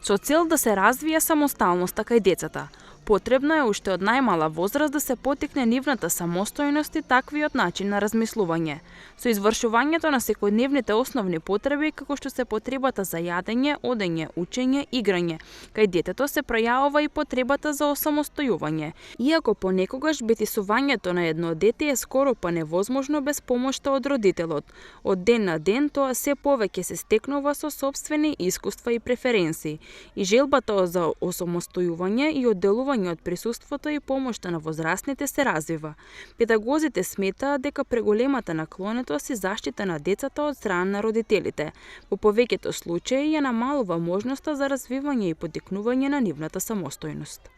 Со цел да се развие самосталноста кај децата, потребно е уште од најмала возраст да се потикне нивната самостојност и таквиот начин на размислување. Со извршувањето на секојдневните основни потреби, како што се потребата за јадење, одење, учење, играње, кај детето се пројавува и потребата за осамостојување. Иако понекогаш бетисувањето на едно дете е скоро па невозможно без помошта од родителот, од ден на ден тоа се повеќе се стекнува со сопствени искуства и преференции, и желбата за осамостојување и одделување од присуството и помошта на возрастните се развива. Педагозите сметаат дека преголемата наклонетост и заштита на децата од страна на родителите во повеќето случаи ја намалува можноста за развивање и потикнување на нивната самостојност.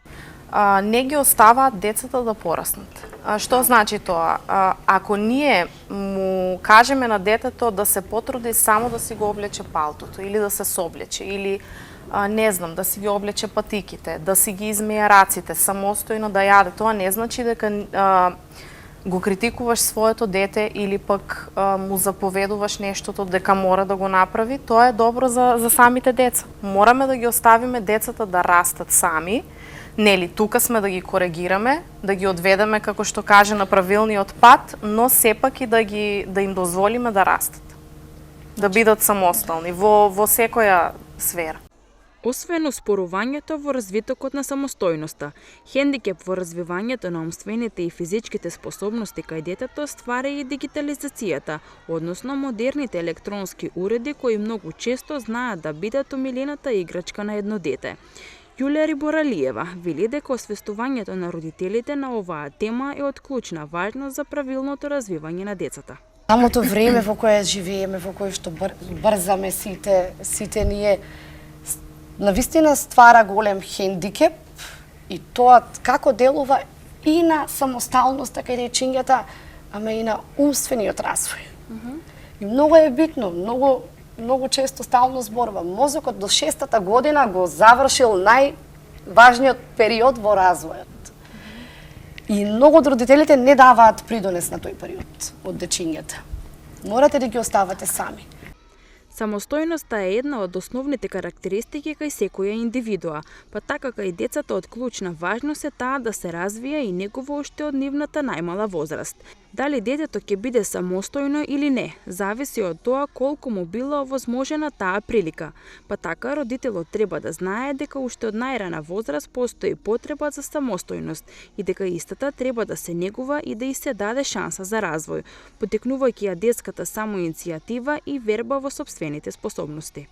Не ги оставаат децата да пораснат. Што значи тоа? Ако ние му кажеме на детето да се потруди само да си го облече палтото или да се соблече или не знам, да си ги облече патиките, да си ги измие раците, самостојно да јаде, тоа не значи дека го критикуваш своето дете или пак му заповедуваш нештото дека мора да го направи. Тоа е добро за самите деца. Мораме да ги оставиме децата да растат сами. Нели, тука сме да ги коригираме, да ги одведеме, како што каже, на правилниот пат, но сепак и да им дозволиме да растат. Да бидат самостални во секоја сфера. Освен успорувањето во развитокот на самостојноста, хендикеп во развивањето на умствените и физичките способности кај детето ствара и дигитализацијата, односно модерните електронски уреди кои многу често знаат да бидат омилената играчка на едно дете. Јулија Риборалиева вели дека освестувањето на родителите на оваа тема е од клучна важност за правилното развивање на децата. Самото време во кое живееме, во кое што брзаме сите ние, навистина ствара голем хендикеп и тоа како делува и на самосталноста кај дечињата, ама и на умствениот развој. И многу е битно, многу често стално зборува. Мозокот до 6-та година го завршил најважниот период во развојот. И многу од родителите не даваат придонес на тој период од дечињата. Морате да ги оставате сами. Самостојноста е една од основните карактеристики кај секоја индивидуа, па така кај децата од клучна важност е таа да се развија и негува уште од нивната најмала возраст. Дали детето ќе биде самостојно или не, зависи од тоа колку му била овозможена таа прилика. Па така родителот треба да знае дека уште од најрана возраст постои потреба за самостојност и дека истата треба да се негува и да ѝ се даде шанса за развој, потикнувајќи ја детската самоиницијатива и верба во сопствените способности.